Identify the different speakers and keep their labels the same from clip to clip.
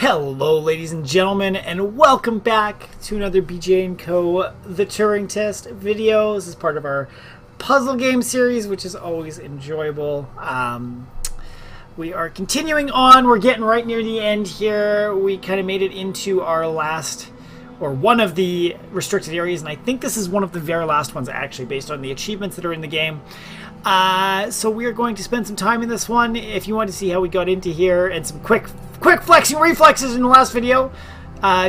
Speaker 1: Hello, ladies and gentlemen, and welcome back to another BJ&Co. The Turing Test video. This is part of our puzzle game series, which is always enjoyable. We are continuing on. We're getting right near the end here. We kind of made it into our last, or one of the restricted areas, and I think this is one of the very last ones, actually, based on the achievements that are in the game. So we are going to spend some time in this one. If you want to see how we got into here and some quick flexing reflexes in the last video,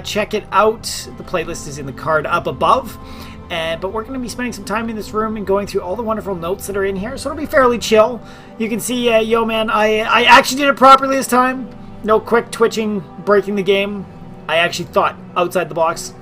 Speaker 1: check it out. The playlist is in the card up above. But we're going to be spending some time in this room and going through all the wonderful notes that are in here. So it'll be fairly chill. You can see, yo man, I actually did it properly this time. No quick twitching, breaking the game. I actually thought outside the box.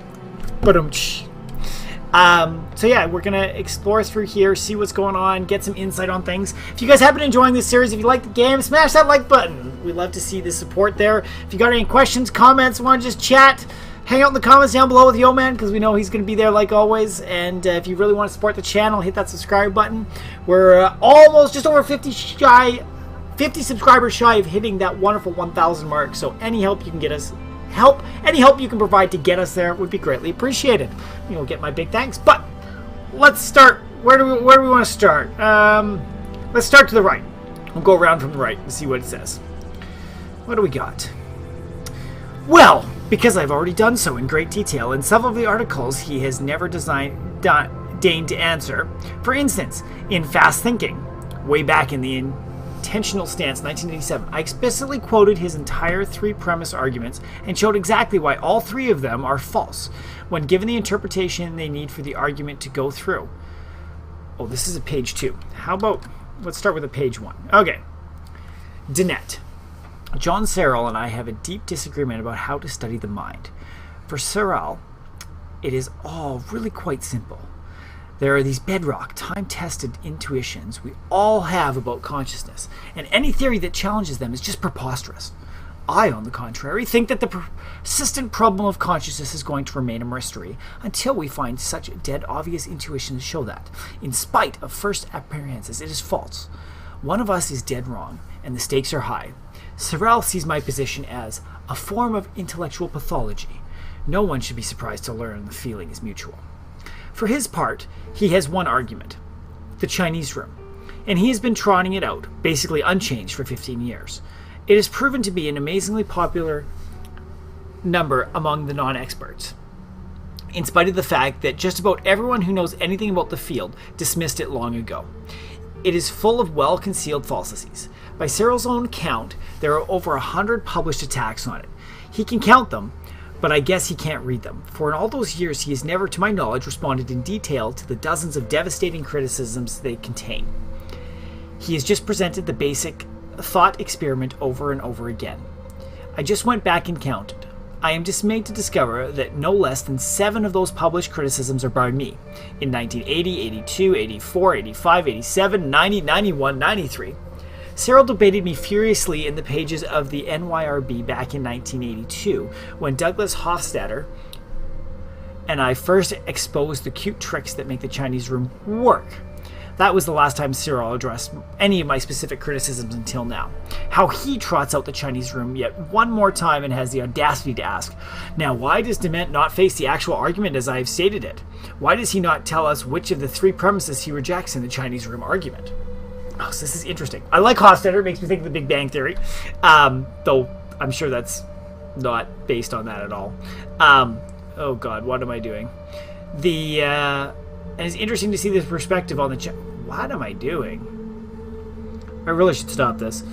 Speaker 1: So yeah, we're going to explore through here, see what's going on, get some insight on things. If you guys have been enjoying this series, if you like the game, smash that like button. We'd love to see the support there. If you got any questions, comments, want to just chat, hang out in the comments down below with Yo Man, because we know he's going to be there like always. And if you really want to support the channel, hit that subscribe button. We're almost just over 50 subscribers shy of hitting that wonderful 1,000 mark. So any help you can get us, any help you can provide to get us there would be greatly appreciated. You'll get my big thanks. But let's start. Where do we want to start? Let's start to the right. We'll go around from the right and see what it says. What do we got? Well, because I've already done so in great detail in several of the articles he has never deigned to answer. For instance, in Fast Thinking, way back in the Intentional Stance, 1987, I explicitly quoted his entire three premise arguments and showed exactly why all three of them are false when given the interpretation they need for the argument to go through. Oh, this is a page 2. How about, let's start with a page 1. Okay. Dennett. John Searle and I have a deep disagreement about how to study the mind. For Searle, it is all really quite simple. There are these bedrock, time-tested intuitions we all have about consciousness, and any theory that challenges them is just preposterous. I, on the contrary, think that the persistent problem of consciousness is going to remain a mystery until we find such dead obvious intuition to show that, in spite of first appearances, it is false. One of us is dead wrong, and the stakes are high. Searle sees my position as a form of intellectual pathology. No one should be surprised to learn the feeling is mutual. For his part, he has one argument, the Chinese room, and he has been trotting it out, basically unchanged for 15 years. It has proven to be an amazingly popular number among the non-experts, in spite of the fact that just about everyone who knows anything about the field dismissed it long ago. It is full of well-concealed fallacies. By Searle's own count, there are over 100 published attacks on it. He can count them, but I guess he can't read them, for in all those years he has never, to my knowledge, responded in detail to the dozens of devastating criticisms they contain. He has just presented the basic thought experiment over and over again. I just went back and counted. I am dismayed to discover that no less than 7 of those published criticisms are by me, in 1980, 82, 84, 85, 87, 90, 91, 93. Searle debated me furiously in the pages of the NYRB back in 1982, when Douglas Hofstadter and I first exposed the cute tricks that make the Chinese room work. That was the last time Searle addressed any of my specific criticisms until now. How he trots out the Chinese room yet one more time and has the audacity to ask, now why does Dement not face the actual argument as I have stated it? Why does he not tell us which of the three premises he rejects in the Chinese room argument? Oh, so this is interesting. I like Hofstadter. It makes me think of the Big Bang Theory, though I'm sure that's not based on that at all. Oh God, what am I doing? And it's interesting to see this perspective on the what am I doing? I really should stop this.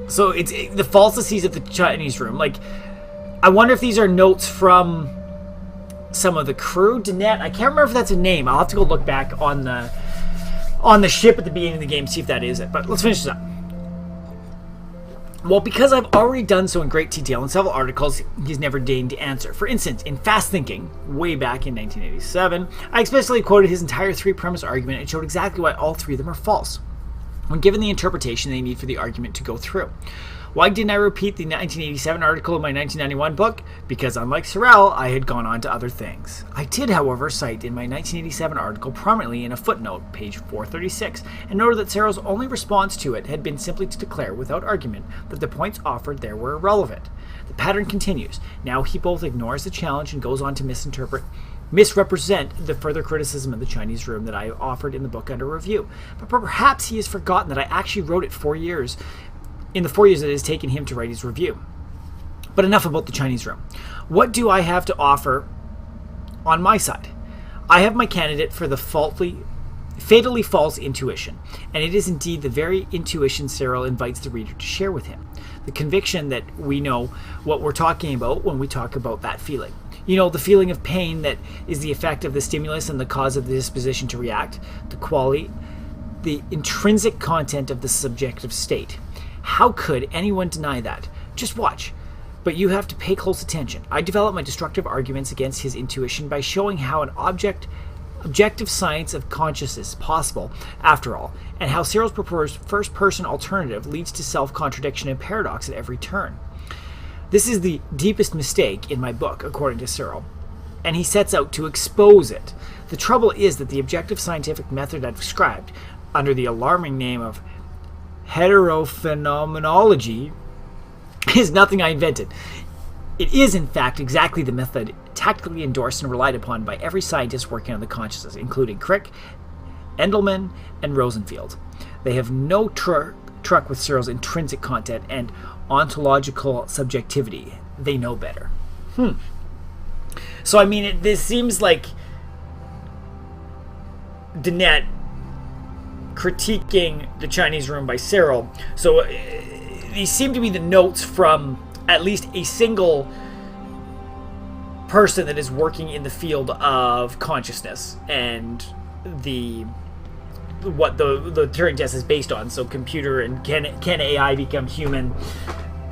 Speaker 1: So it's the fallacies of the Chinese room. Like, I wonder if these are notes from some of the crew. Dennett, I can't remember if that's a name. I'll have to go look back on the ship at the beginning of the game, see if that is it. But let's finish this up. Well, because I've already done so in great detail in several articles he's never deigned to answer. For instance, in Fast Thinking, way back in 1987, I especially quoted his entire three-premise argument and showed exactly why all three of them are false, when given the interpretation they need for the argument to go through. Why didn't I repeat the 1987 article in my 1991 book? Because unlike Searle, I had gone on to other things. I did, however, cite in my 1987 article prominently in a footnote, page 436, and noted that Searle's only response to it had been simply to declare, without argument, that the points offered there were irrelevant. The pattern continues. Now he both ignores the challenge and goes on to misrepresent the further criticism of the Chinese room that I offered in the book under review. But perhaps he has forgotten that I actually wrote it 4 years, in the 4 years that it has taken him to write his review. But enough about the Chinese room. What do I have to offer on my side? I have my candidate for the fatally false intuition, and it is indeed the very intuition Searle invites the reader to share with him. The conviction that we know what we're talking about when we talk about that feeling. You know, the feeling of pain that is the effect of the stimulus and the cause of the disposition to react, the quality, the intrinsic content of the subjective state. How could anyone deny that? Just watch. But you have to pay close attention. I develop my destructive arguments against his intuition by showing how an objective science of consciousness is possible, after all, and how Searle's proposed first-person alternative leads to self-contradiction and paradox at every turn. This is the deepest mistake in my book, according to Searle, and he sets out to expose it. The trouble is that the objective scientific method I've described, under the alarming name of heterophenomenology, is nothing I invented. It is, in fact, exactly the method tactically endorsed and relied upon by every scientist working on the consciousness, including Crick, Endelman, and Rosenfield. They have no truck with Searle's intrinsic content and ontological subjectivity. They know better. So, I mean, this seems like Dennett critiquing the Chinese room by Searle. So, these seem to be the notes from at least a single person that is working in the field of consciousness and what the Turing test is based on. So computer and can AI become human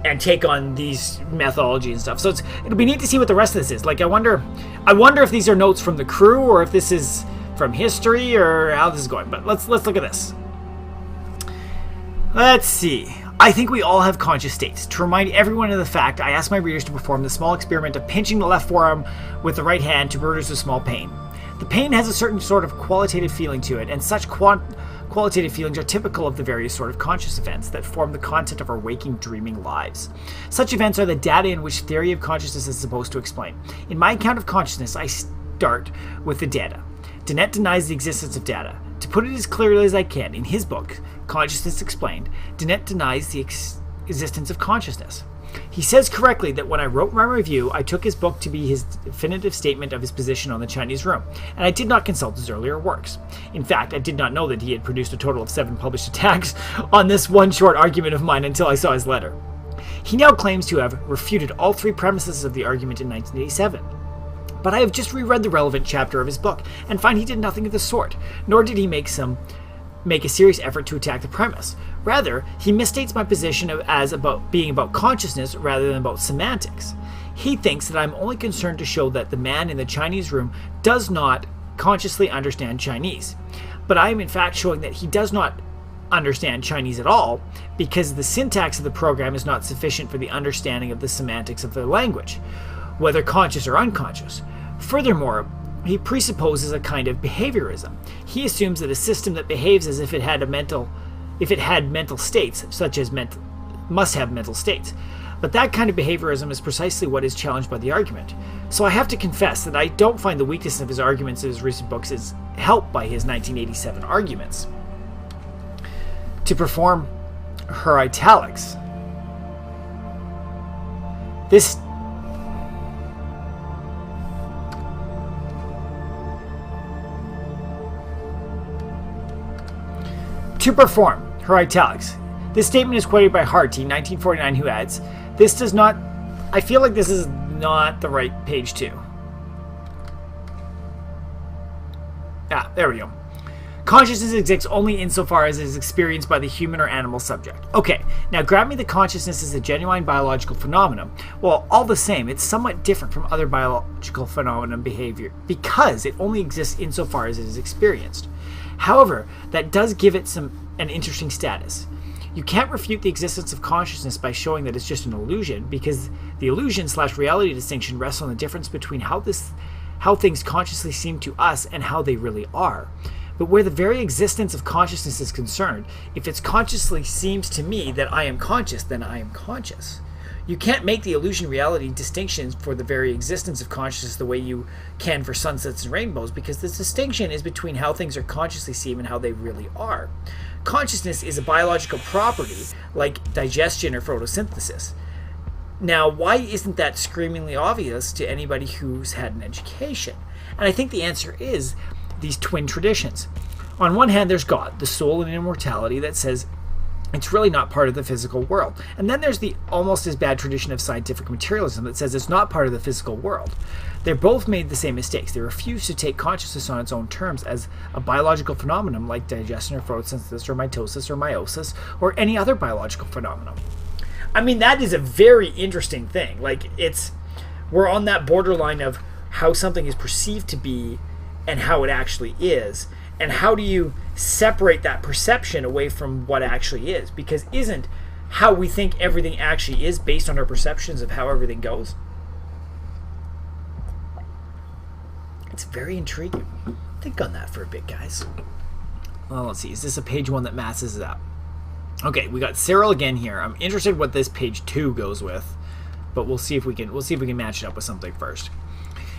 Speaker 1: and take on these methodologies and stuff. So it'll be neat to see what the rest of this is. Like, I wonder if these are notes from the crew or if this is from history or how this is going. But let's look at this. Let's see. I think we all have conscious states. To remind everyone of the fact, I ask my readers to perform the small experiment of pinching the left forearm with the right hand to produce a small pain. The pain has a certain sort of qualitative feeling to it, and such qualitative feelings are typical of the various sort of conscious events that form the content of our waking, dreaming lives. Such events are the data in which theory of consciousness is supposed to explain. In my account of consciousness, I start with the data. Dennett denies the existence of data. To put it as clearly as I can, in his book, Consciousness Explained, Dennett denies the existence of consciousness. He says correctly that when I wrote my review, I took his book to be his definitive statement of his position on the Chinese room, and I did not consult his earlier works. In fact, I did not know that he had produced a total of 7 published attacks on this one short argument of mine until I saw his letter. He now claims to have refuted all 3 premises of the argument in 1987. But I have just reread the relevant chapter of his book and find he did nothing of the sort, nor did he make a serious effort to attack the premise. Rather, he misstates my position as being about consciousness rather than about semantics. He thinks that I'm only concerned to show that the man in the Chinese room does not consciously understand Chinese. But I am in fact showing that he does not understand Chinese at all, because the syntax of the program is not sufficient for the understanding of the semantics of the language, whether conscious or unconscious. Furthermore, he presupposes a kind of behaviorism. He assumes that a system that behaves as if it had mental states, such as must have mental states. But that kind of behaviorism is precisely what is challenged by the argument. So I have to confess that I don't find the weakness of his arguments in his recent books is helped by his 1987 arguments. To perform her italics, this To perform her italics. This statement is quoted by Harty, 1949, who adds, "This does not... I feel like this is not the right page 2. There we go. Consciousness exists only insofar as it is experienced by the human or animal subject. Okay, now grant me that consciousness is a genuine biological phenomenon. Well, all the same, it's somewhat different from other biological phenomenon behavior because it only exists insofar as it is experienced. However, that does give it an interesting status. You can't refute the existence of consciousness by showing that it's just an illusion, because the illusion/reality distinction rests on the difference between how things consciously seem to us and how they really are. But where the very existence of consciousness is concerned, if it consciously seems to me that I am conscious, then I am conscious. You can't make the illusion-reality distinctions for the very existence of consciousness the way you can for sunsets and rainbows, because the distinction is between how things are consciously seen and how they really are. Consciousness is a biological property, like digestion or photosynthesis. Now, why isn't that screamingly obvious to anybody who's had an education? And I think the answer is these twin traditions. On one hand, there's God, the soul and immortality, that says it's really not part of the physical world. And then there's the almost as bad tradition of scientific materialism that says it's not part of the physical world. They both made the same mistakes. They refuse to take consciousness on its own terms as a biological phenomenon like digestion or photosynthesis or mitosis or meiosis or any other biological phenomenon. I mean, that is a very interesting thing. Like, we're on that borderline of how something is perceived to be and how it actually is. And how do you separate that perception away from what actually is? Because isn't how we think everything actually is based on our perceptions of how everything goes? It's very intriguing. Think on that for a bit, guys. Well, let's see. Is this a page 1 that masses it up? Okay, we got Cyril again here. I'm interested what this page 2 goes with, but we'll see if we can match it up with something first.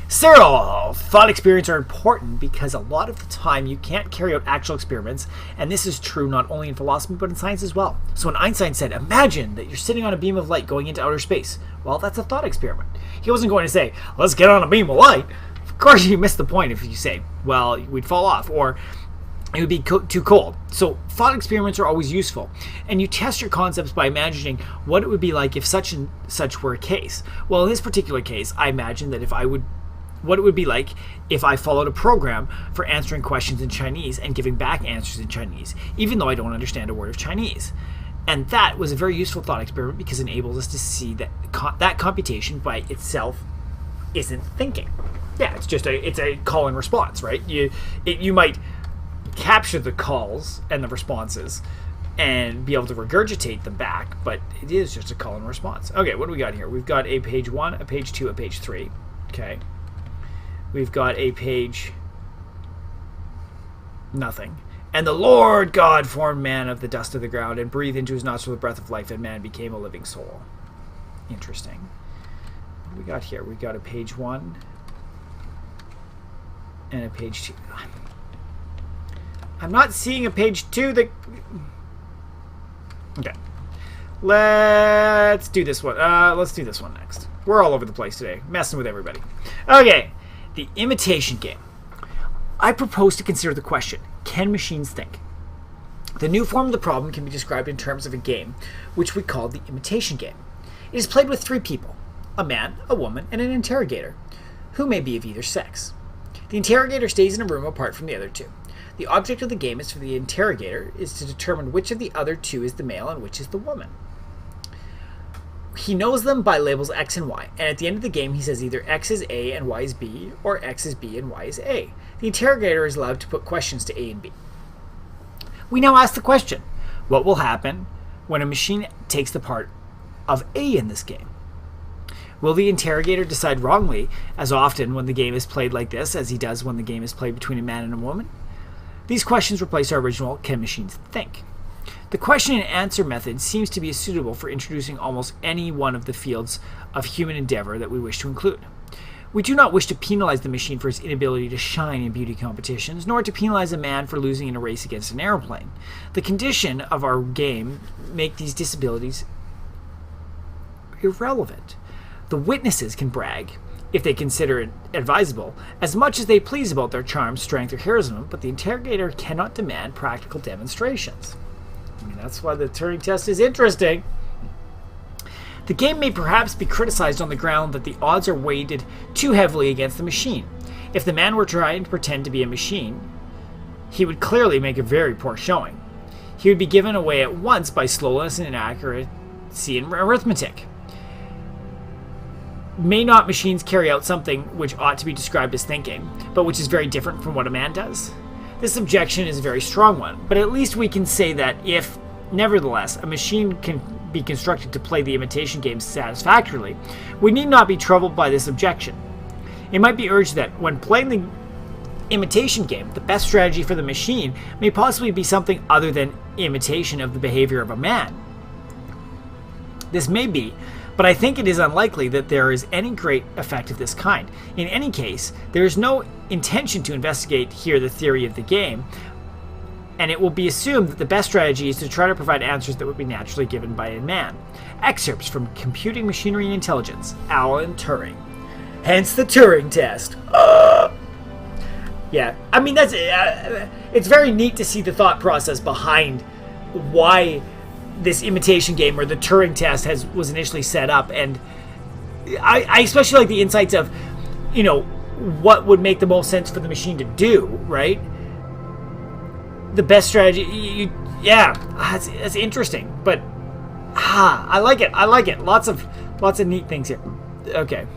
Speaker 1: Cyril, thought experiments are important because a lot of the time you can't carry out actual experiments, and this is true not only in philosophy but in science as well. So when Einstein said, imagine that you're sitting on a beam of light going into outer space, well, that's a thought experiment. He wasn't going to say, let's get on a beam of light. Of course you miss the point if you say, well, we'd fall off, or it would be too cold. So thought experiments are always useful, and you test your concepts by imagining what it would be like if such and such were a case. Well, in this particular case, I imagine that what it would be like if I followed a program for answering questions in Chinese and giving back answers in Chinese, even though I don't understand a word of Chinese. And that was a very useful thought experiment because it enables us to see that that computation by itself isn't thinking. Yeah, it's a call and response, right? You might capture the calls and the responses and be able to regurgitate them back, but it is just a call and response. Okay, what do we got here? We've got a page 1, a page 2, a page 3. Okay. We've got a page, nothing. And the Lord God formed man of the dust of the ground and breathed into his nostril the breath of life, and man became a living soul. Interesting. What do we got here? We got a page 1 and a page 2. I'm not seeing a page 2 that... Okay. Let's do this one. Let's do this one next. We're all over the place today, messing with everybody. Okay. The imitation game. I propose to consider the question, can machines think? The new form of the problem can be described in terms of a game, which we call the imitation game. It is played with 3 people, a man, a woman, and an interrogator, who may be of either sex. The interrogator stays in a room apart from the other 2. The object of the game is for the interrogator is to determine which of the other 2 is the male and which is the woman. He knows them by labels X and Y, and at the end of the game he says either X is A and Y is B, or X is B and Y is A. The interrogator is allowed to put questions to A and B. We now ask the question, what will happen when a machine takes the part of A in this game? Will the interrogator decide wrongly, as often when the game is played like this, as he does when the game is played between a man and a woman? These questions replace our original, can machines think? The question and answer method seems to be suitable for introducing almost any one of the fields of human endeavor that we wish to include. We do not wish to penalize the machine for its inability to shine in beauty competitions, nor to penalize a man for losing in a race against an airplane. The condition of our game make these disabilities irrelevant. The witnesses can brag, if they consider it advisable, as much as they please about their charm, strength, or heroism, but the interrogator cannot demand practical demonstrations. I mean, that's why the Turing Test is interesting. The game may perhaps be criticized on the ground that the odds are weighted too heavily against the machine. If the man were trying to pretend to be a machine, he would clearly make a very poor showing. He would be given away at once by slowness and inaccuracy in arithmetic. May not machines carry out something which ought to be described as thinking, but which is very different from what a man does? This objection is a very strong one, but at least we can say that if Nevertheless, a machine can be constructed to play the imitation game satisfactorily. We need not be troubled by this objection. It might be urged that when playing the imitation game, the best strategy for the machine may possibly be something other than imitation of the behavior of a man. This may be, but I think it is unlikely that there is any great effect of this kind. In any case, there is no intention to investigate here the theory of the game, and it will be assumed that the best strategy is to try to provide answers that would be naturally given by a man. Excerpts from Computing Machinery and Intelligence, Alan Turing. Hence the Turing Test. Yeah, I mean, that's it's very neat to see the thought process behind why this imitation game or the Turing Test was initially set up, and I especially like the insights of, what would make the most sense for the machine to do, right? The best strategy, that's interesting, but I like it. Lots of neat things here. Okay.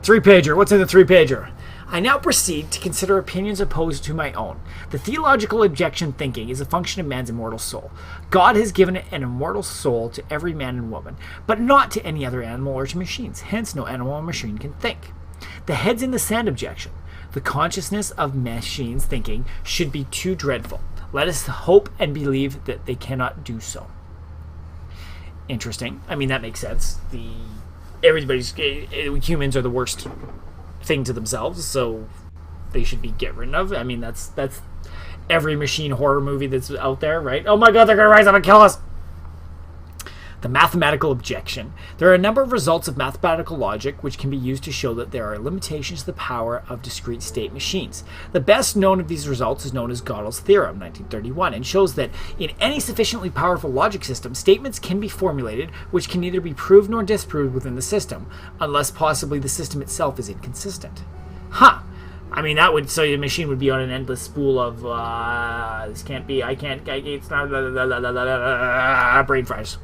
Speaker 1: 3-pager. What's in the 3-pager? I now proceed to consider opinions opposed to my own. The theological objection thinking is a function of man's immortal soul. God has given an immortal soul to every man and woman, but not to any other animal or to machines. Hence, no animal or machine can think. The heads in the sand objection. The consciousness of machines thinking should be too dreadful. Let us hope and believe that they cannot do so. Interesting. I mean, that makes sense. Humans are the worst thing to themselves, so they should be get rid of. I mean, that's every machine horror movie that's out there, right? Oh my god, they're gonna rise up and kill us! The mathematical objection. There are a number of results of mathematical logic which can be used to show that there are limitations to the power of discrete state machines. The best known of these results is known as Gödel's theorem, 1931, and shows that in any sufficiently powerful logic system, statements can be formulated which can neither be proved nor disproved within the system, unless possibly the system itself is inconsistent. I mean, so the machine would be on an endless spool of, this can't be, it's not, brain fries.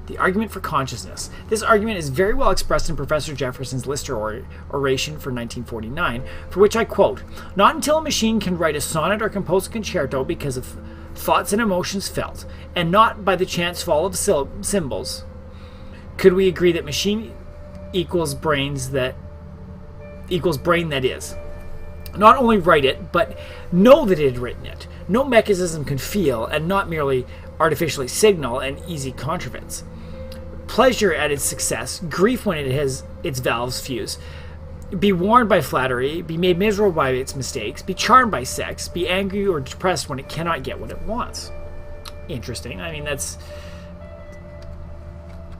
Speaker 1: The argument for consciousness. This argument is very well expressed in Professor Jefferson's Lister oration for 1949, for which I quote, "Not until a machine can write a sonnet or compose a concerto because of thoughts and emotions felt, and not by the chance fall of symbols, could we agree that machine equals brain that is. Not only write it, but know that it had written it. No mechanism can feel, and not merely artificially signal and easy contrivance. Pleasure at its success, grief when it has its valves fuse, be warned by flattery, be made miserable by its mistakes, be charmed by sex, be angry or depressed when it cannot get what it wants." Interesting. I mean, that's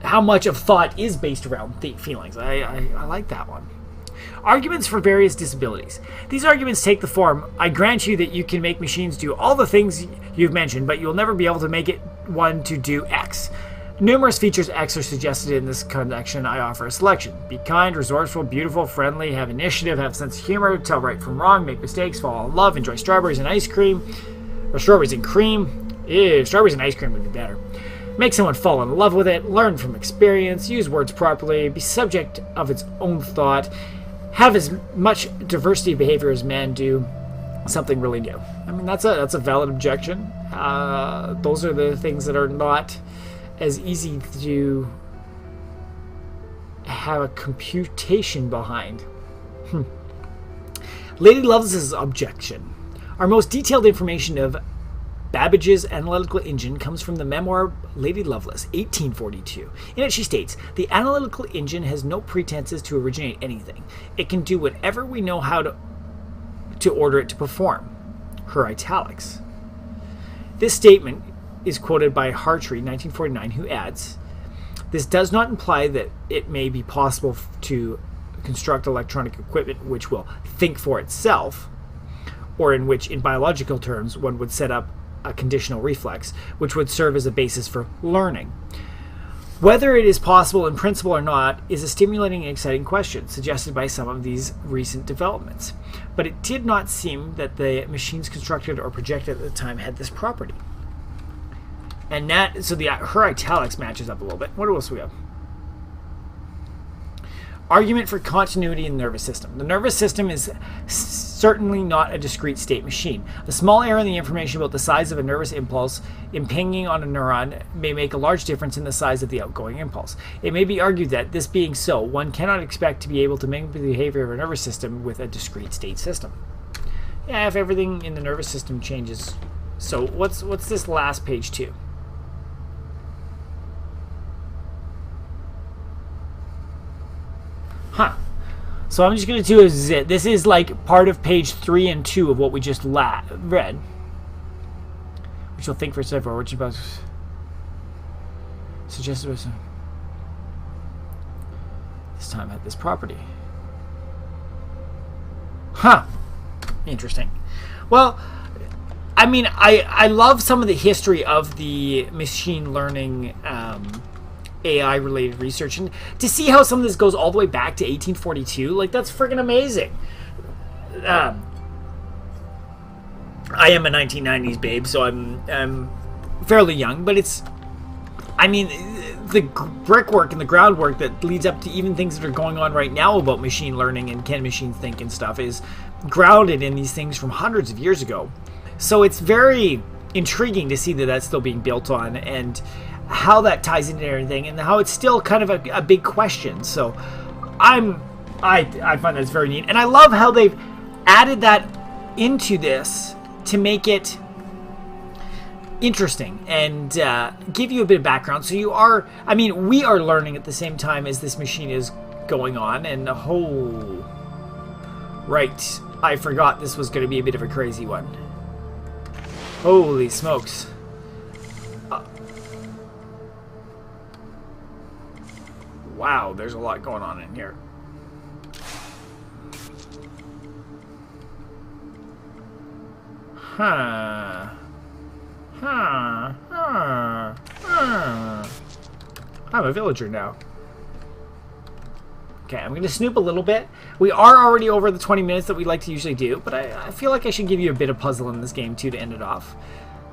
Speaker 1: how much of thought is based around feelings. I like that one. Arguments for various disabilities. These arguments take the form, I grant you that you can make machines do all the things you've mentioned, but you'll never be able to make it one to do X. Numerous features X are suggested in this connection. I offer a selection. Be kind, resourceful, beautiful, friendly, have initiative, have sense of humor, tell right from wrong, make mistakes, fall in love, enjoy strawberries and ice cream, or strawberries and cream. Ew, strawberries and ice cream would be better. Make someone fall in love with it, learn from experience, use words properly, be subject of its own thought, have as much diversity of behavior as men do, something really new. I mean, that's a valid objection. Those are the things that are not as easy to have a computation behind. Lady Lovelace's objection. Our most detailed information of Babbage's analytical engine comes from the memoir Lady Lovelace, 1842. In it she states, "The analytical engine has no pretenses to originate anything. It can do whatever we know how to order it to perform." Her italics. This statement is quoted by Hartree, 1949, who adds, "This does not imply that it may be possible to construct electronic equipment which will think for itself, or in which, in biological terms, one would set up a conditional reflex, which would serve as a basis for learning. Whether it is possible in principle or not is a stimulating and exciting question, suggested by some of these recent developments. But it did not seem that the machines constructed or projected at the time had this property." And her italics matches up a little bit. What else do we have? Argument for continuity in the nervous system. The nervous system is certainly not a discrete state machine. A small error in the information about the size of a nervous impulse impinging on a neuron may make a large difference in the size of the outgoing impulse. It may be argued that, this being so, one cannot expect to be able to mimic the behavior of a nervous system with a discrete state system. Yeah, if everything in the nervous system changes. So what's this last page 2? Huh. So I'm just going to do a zit. This is like part of page 3 and 2 of what we just read. Which you'll think for several, which about suggested this time at this property. Huh. Interesting. Well, I mean, I love some of the history of the machine learning AI-related research, and to see how some of this goes all the way back to 1842, like, that's freaking amazing. I am a 1990s babe, so I'm fairly young, but it's, I mean, the brickwork and the groundwork that leads up to even things that are going on right now about machine learning and can machines think and stuff is grounded in these things from hundreds of years ago. So it's very intriguing to see that that's still being built on, and how that ties into everything, and how it's still kind of a big question. So I find that's very neat, and I love how they've added that into this to make it interesting and give you a bit of background. So you are, I mean, we are learning at the same time as this machine is going on, and right, I forgot this was going to be a bit of a crazy one. Holy smokes. Wow, there's a lot going on in here. I'm a villager now. Okay, I'm going to snoop a little bit. We are already over the 20 minutes that we like to usually do, but I feel like I should give you a bit of puzzle in this game too to end it off.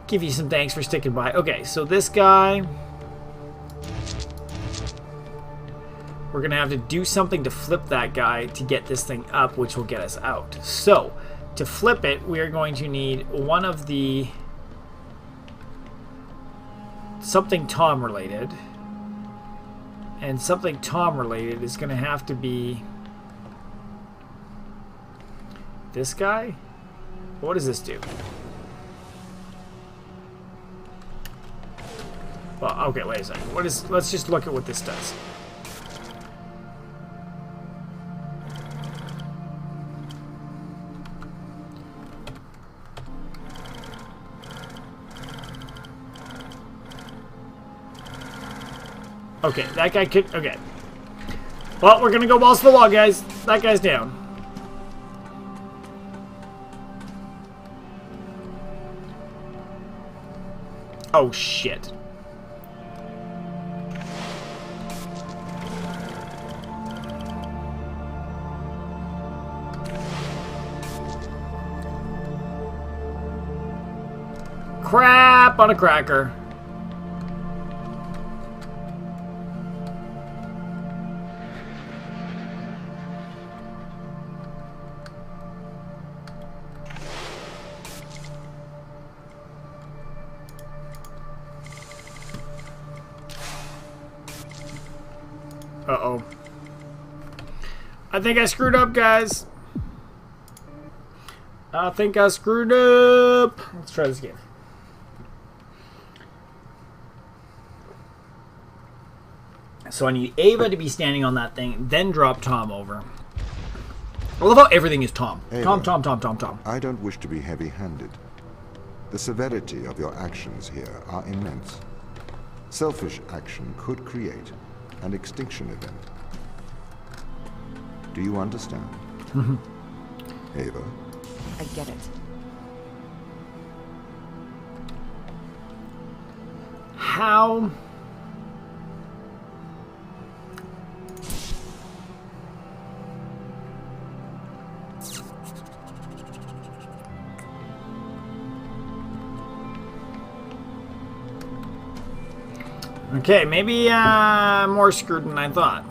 Speaker 1: Give you some thanks for sticking by. Okay, so this guy, we're going to have to do something to flip that guy to get this thing up, which will get us out. So, to flip it, we are going to need one of the something Tom related. And something Tom related is going to have to be this guy. What does this do? Well, okay, wait a second. Let's just look at what this does. Okay, that guy could... Okay. Well, we're gonna go balls to the wall, guys. That guy's down. Oh, shit. Crap on a cracker. Uh-oh. I think I screwed up, guys. I think I screwed up. Let's try this again. So I need Ava to be standing on that thing, then drop Tom over. I love how everything is Tom.
Speaker 2: Ava,
Speaker 1: Tom.
Speaker 2: I don't wish to be heavy-handed. The severity of your actions here are immense. Selfish action could create an extinction event. Do you understand? Ava?
Speaker 3: I get it.
Speaker 1: How... Okay, maybe more screwed than I thought.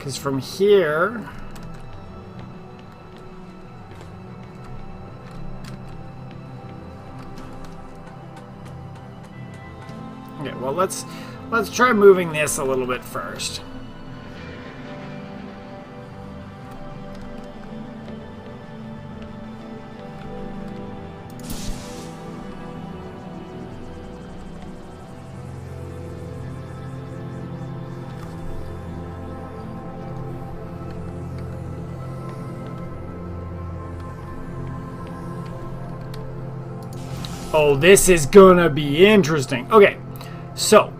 Speaker 1: Because from here... Okay, well, let's try moving this a little bit first. Oh, this is gonna be interesting. Okay, so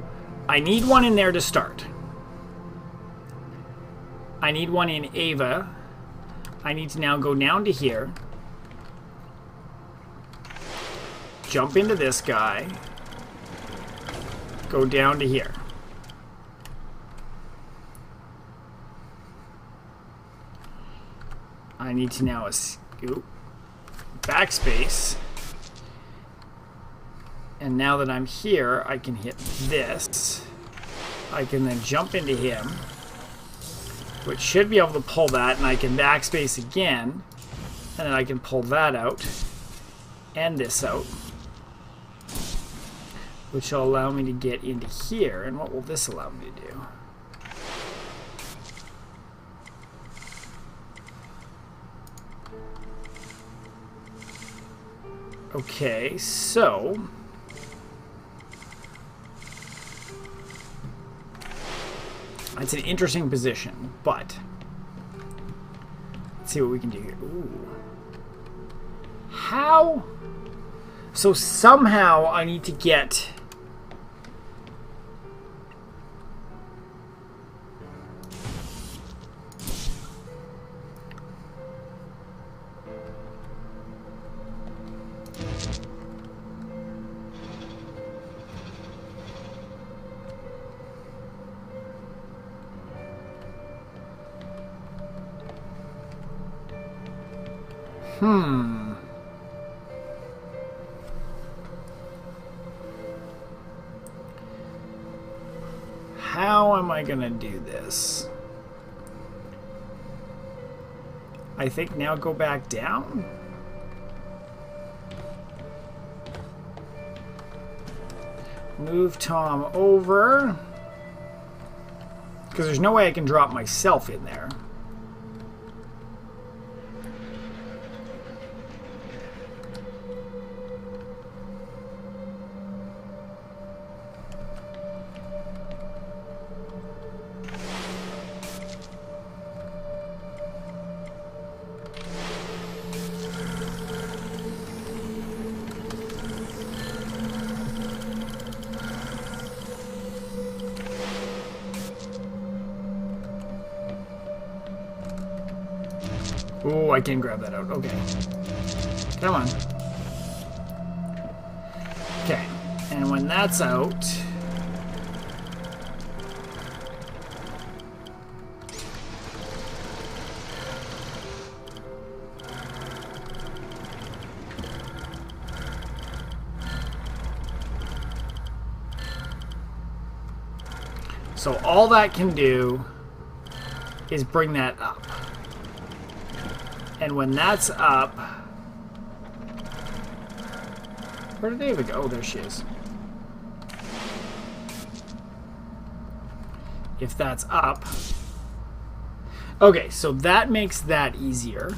Speaker 1: I need one in there to start. I need one in Ava. I need to now go down to here. Jump into this guy. Go down to here. I need to now scoop backspace. And now that I'm here, I can hit this. I can then jump into him, which should be able to pull that, and I can backspace again, and then I can pull that out, and this out, which will allow me to get into here. And what will this allow me to do? Okay, so... it's an interesting position, but let's see what we can do here. Ooh. How? So somehow I need to get... How am I gonna do this? I think now go back down. Move Tom over. Because there's no way I can drop myself in there. Oh, I can grab that out. Okay. Come on. Okay. And when that's out... so all that can do is bring that up. And when that's up... where did Ava go? Oh, there she is. If that's up... okay, so that makes that easier.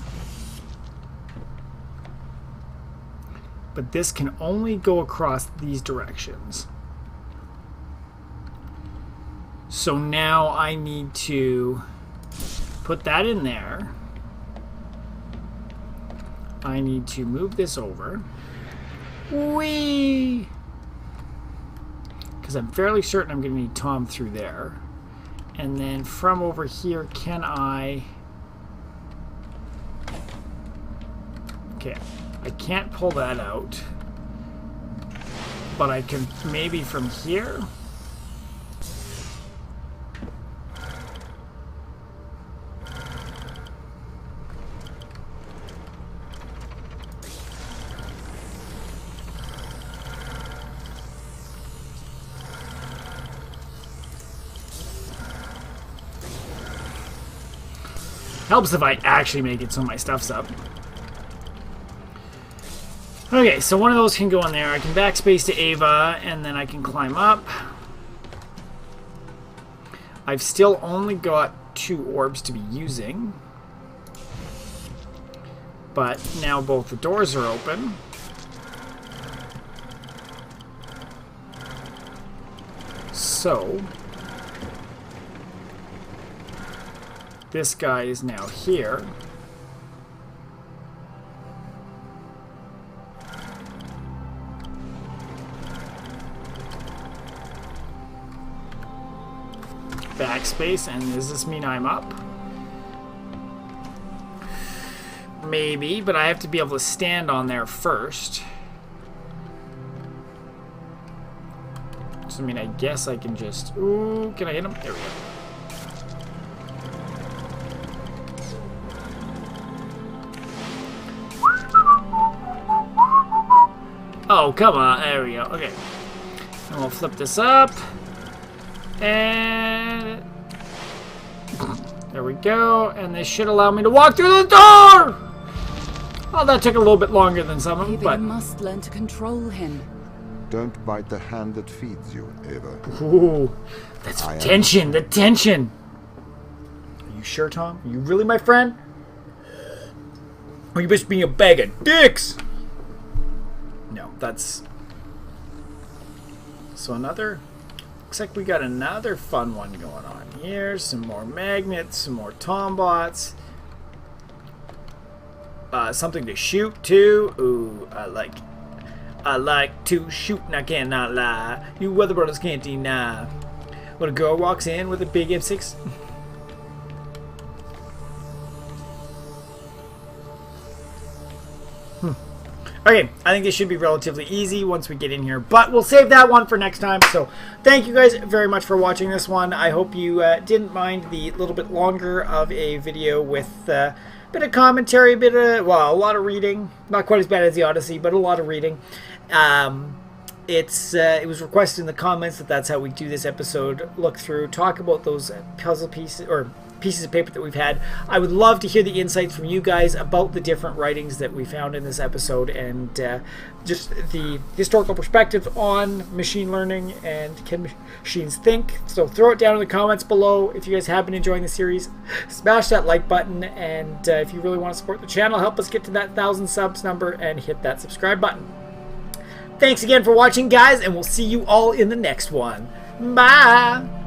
Speaker 1: But this can only go across these directions. So now I need to put that in there. I need to move this over. Whee! Because I'm fairly certain I'm going to need Tom through there. And then from over here, can I... okay, I can't pull that out. But I can maybe from here... Helps if I actually make it so my stuff's up. Okay, so one of those can go in there. I can backspace to Ava, and then I can climb up. I've still only got 2 orbs to be using. But now both the doors are open. So this guy is now here. Backspace, and does this mean I'm up? Maybe, but I have to be able to stand on there first. So, I mean, I guess I can just... Ooh, can I hit him? There we go. Oh, come on. There we go. Okay. And we'll flip this up. And... there we go. And this should allow me to walk through the door! Oh, that took a little bit longer than some of them, but...
Speaker 3: you must learn to control him.
Speaker 2: Don't bite the hand that feeds you, Ava.
Speaker 1: Ooh, that's tension, the tension. Are you sure, Tom? Are you really my friend? Or you just being a bag of dicks? No, that's... So another... Looks like we got another fun one going on here. Some more magnets, some more tombots. Something to shoot too. Ooh, I like to shoot and I cannot lie. You weather brothers can't deny. When a girl walks in with a big M6. Okay, I think this should be relatively easy once we get in here, but we'll save that one for next time. So thank you guys very much for watching this one. I hope you didn't mind the little bit longer of a video with a bit of commentary, a lot of reading. Not quite as bad as the Odyssey, but a lot of reading. It was requested in the comments that that's how we do this episode. Look through, talk about those puzzle pieces, or pieces of paper that we've had. I would love to hear the insights from you guys about the different writings that we found in this episode, and just the historical perspective on machine learning and can machines think. So throw it down in the comments below. If you guys have been enjoying the series, smash that like button, and if you really want to support the channel, help us get to that 1,000 subs number and hit that subscribe button. Thanks again for watching, guys, and we'll see you all in the next one. Bye!